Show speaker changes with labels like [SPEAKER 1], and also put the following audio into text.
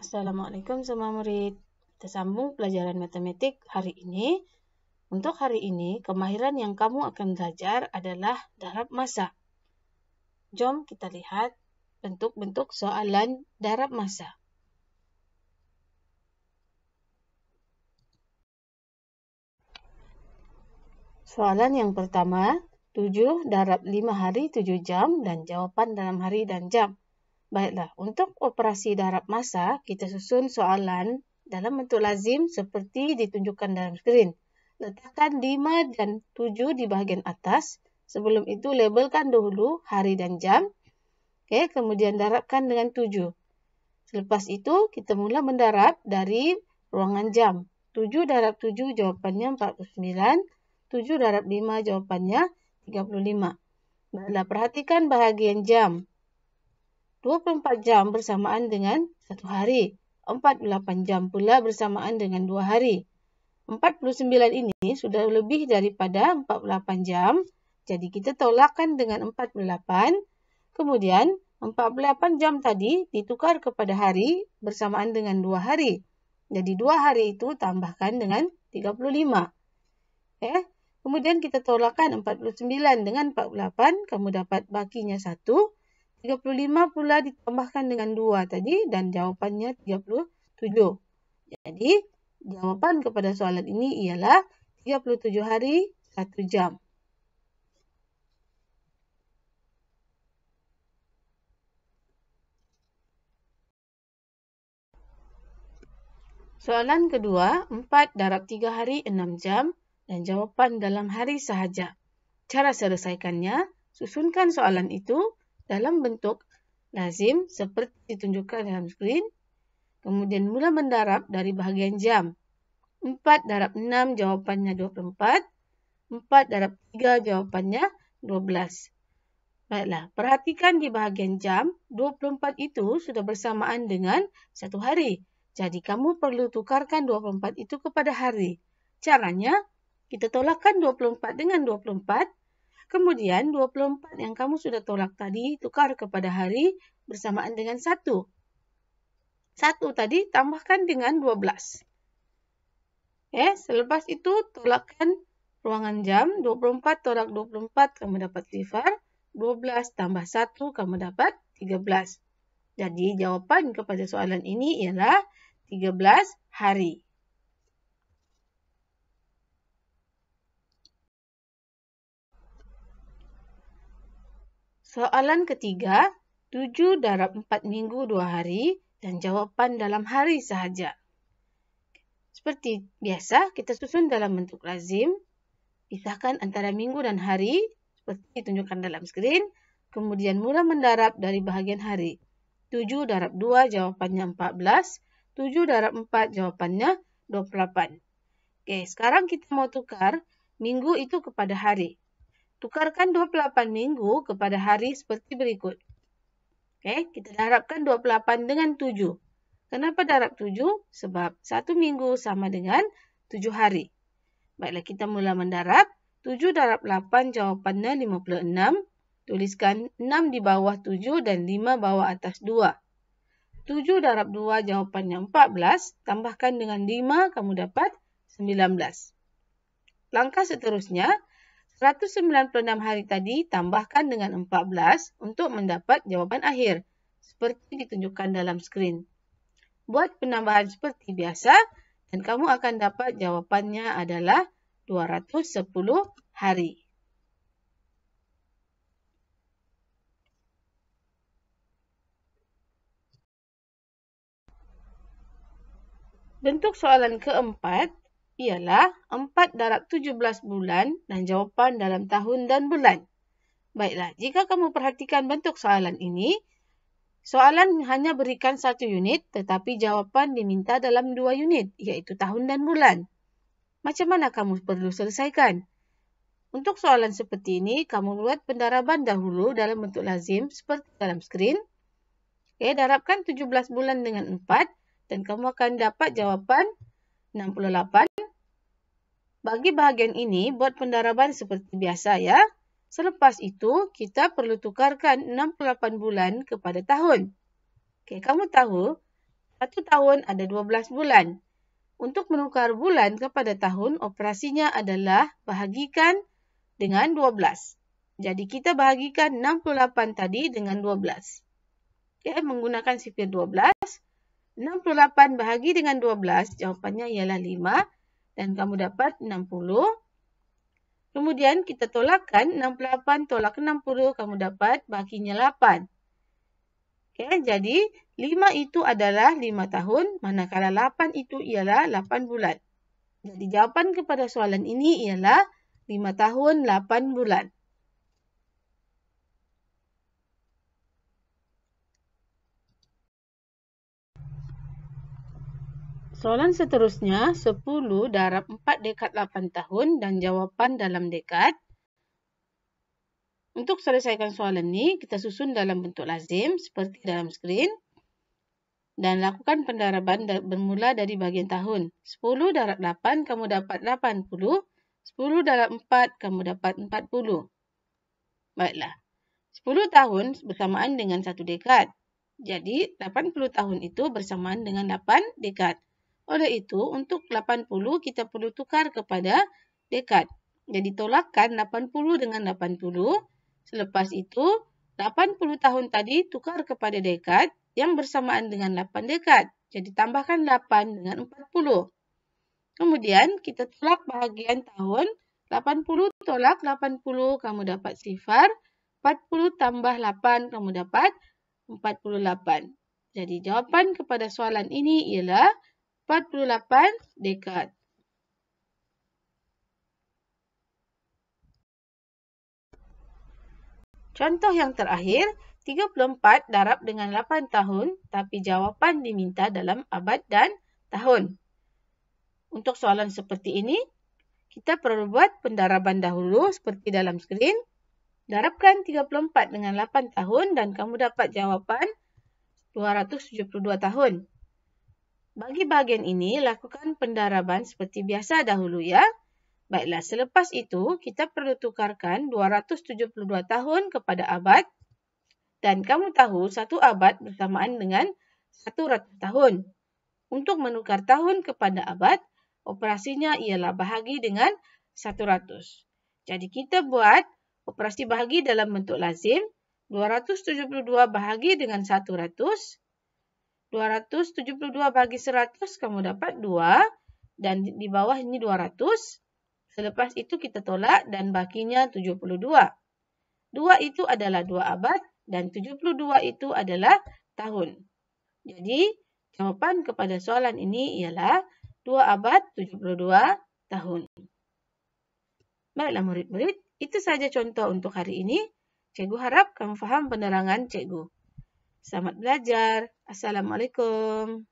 [SPEAKER 1] Assalamualaikum semua murid. Kita sambung pelajaran matematik hari ini. Untuk hari ini, kemahiran yang kamu akan belajar adalah darab massa. Jom kita lihat bentuk-bentuk soalan darab massa. Soalan yang pertama, 7 darab 5 hari 7 jam dan jawapan dalam hari dan jam. Baiklah, untuk operasi darab massa, kita susun soalan dalam bentuk lazim seperti ditunjukkan dalam skrin. Letakkan 5 dan 7 di bahagian atas. Sebelum itu, labelkan dahulu hari dan jam. Kemudian darabkan dengan 7. Selepas itu, kita mula mendarab dari ruangan jam. 7 darab 7 jawapannya 49. 7 darab 5 jawapannya 35. Baiklah, perhatikan bahagian jam. 24 jam bersamaan dengan 1 hari. 48 jam pula bersamaan dengan 2 hari. 49 ini sudah lebih daripada 48 jam. Jadi kita tolakkan dengan 48. Kemudian 48 jam tadi ditukar kepada hari bersamaan dengan 2 hari. Jadi 2 hari itu tambahkan dengan 35. Kemudian kita tolakkan 49 dengan 48. Kamu dapat bakinya 1. 35 pula ditambahkan dengan 2 tadi dan jawapannya 37. Jadi, jawapan kepada soalan ini ialah 37 hari 1 jam. Soalan kedua, 4 darab 3 hari 6 jam dan jawapan dalam hari sahaja. Cara selesaikannya, susunkan soalan itu dalam bentuk lazim seperti ditunjukkan dalam skrin. Kemudian mula mendarab dari bahagian jam. 4 darab 6 jawapannya 24. 4 darab 3 jawapannya 12. Baiklah, perhatikan di bahagian jam, 24 itu sudah bersamaan dengan 1 hari. Jadi kamu perlu tukarkan 24 itu kepada hari. Caranya, kita tolakkan 24 dengan 24. Kemudian 24 yang kamu sudah tolak tadi tukar kepada hari bersamaan dengan 1. 1 tadi tambahkan dengan 12. Selepas itu tolakkan ruangan jam. 24 tolak 24 kamu dapat sifar. 12 tambah 1 kamu dapat 13. Jadi jawapan kepada soalan ini ialah 13 hari. Soalan ketiga, 7 darab 4 minggu 2 hari dan jawapan dalam hari sahaja. Seperti biasa, kita susun dalam bentuk lazim. Pisahkan antara minggu dan hari, seperti ditunjukkan dalam skrin. Kemudian mula mendarab dari bahagian hari. 7 darab 2 jawapannya 14. 7 darab 4 jawapannya 28. Sekarang kita mau tukar minggu itu kepada hari. Tukarkan 28 minggu kepada hari seperti berikut. Kita darabkan 28 dengan 7. Kenapa darab 7? Sebab 1 minggu sama dengan 7 hari. Baiklah, kita mula mendarab. 7 darab 8 jawapannya 56. Tuliskan 6 di bawah 7 dan 5 bawah atas 2. 7 darab 2 jawapannya 14. Tambahkan dengan 5, kamu dapat 19. Langkah seterusnya, 196 hari tadi tambahkan dengan 14 untuk mendapat jawapan akhir. Seperti ditunjukkan dalam skrin. Buat penambahan seperti biasa dan kamu akan dapat jawapannya adalah 210 hari. Bentuk soalan keempat ialah 4 darab 17 bulan dan jawapan dalam tahun dan bulan. Baiklah, jika kamu perhatikan bentuk soalan ini, soalan hanya berikan 1 unit tetapi jawapan diminta dalam 2 unit, iaitu tahun dan bulan. Macam mana kamu perlu selesaikan? Untuk soalan seperti ini, kamu buat pendaraban dahulu dalam bentuk lazim seperti dalam skrin. Darabkan 17 bulan dengan 4 dan kamu akan dapat jawapan 68. Bagi bahagian ini, buat pendaraban seperti biasa ya. Selepas itu, kita perlu tukarkan 68 bulan kepada tahun. Kamu tahu 1 tahun ada 12 bulan. Untuk menukar bulan kepada tahun, operasinya adalah bahagikan dengan 12. Jadi kita bahagikan 68 tadi dengan 12. Okay, menggunakan sifir 12. 68 bahagi dengan 12, jawapannya ialah 5. Dan kamu dapat 60. Kemudian kita tolakkan 68 tolak 60, kamu dapat bahaginya 8. Okay, jadi 5 itu adalah 5 tahun, manakala 8 itu ialah 8 bulan. Jadi jawapan kepada soalan ini ialah 5 tahun 8 bulan. Soalan seterusnya, 10 darab 4 dekad 8 tahun dan jawapan dalam dekad. Untuk selesaikan soalan ini, kita susun dalam bentuk lazim seperti dalam skrin. Dan lakukan pendaraban bermula dari bahagian tahun. 10 darab 8, kamu dapat 80. 10 darab 4, kamu dapat 40. Baiklah. 10 tahun bersamaan dengan 1 dekad. Jadi, 80 tahun itu bersamaan dengan 8 dekad. Oleh itu, untuk 80, kita perlu tukar kepada dekad. Jadi, tolakkan 80 dengan 80. Selepas itu, 80 tahun tadi tukar kepada dekad yang bersamaan dengan 8 dekad. Jadi, tambahkan 8 dengan 40. Kemudian, kita tolak bahagian tahun. 80 tolak 80, kamu dapat sifar. 40 tambah 8, kamu dapat 48. Jadi, jawapan kepada soalan ini ialah 48 dekad. Contoh yang terakhir, 34 darab dengan 8 tahun, tapi jawapan diminta dalam abad dan tahun. Untuk soalan seperti ini, kita perlu buat pendaraban dahulu seperti dalam skrin. Darabkan 34 dengan 8 tahun dan kamu dapat jawapan 272 tahun. Bagi bahagian ini, lakukan pendaraban seperti biasa dahulu ya. Baiklah, selepas itu, kita perlu tukarkan 272 tahun kepada abad. Dan kamu tahu, 1 abad bersamaan dengan 100 tahun. Untuk menukar tahun kepada abad, operasinya ialah bahagi dengan 100. Jadi, kita buat operasi bahagi dalam bentuk lazim. 272 bahagi dengan 100. 272 bagi 100, kamu dapat 2. Dan di bawah ini 200. Selepas itu kita tolak dan bahaginya 72. 2 itu adalah 2 abad dan 72 itu adalah tahun. Jadi, jawapan kepada soalan ini ialah 2 abad 72 tahun. Baiklah murid-murid, itu saja contoh untuk hari ini. Cikgu harap kamu faham penerangan cikgu. Selamat belajar. Assalamualaikum.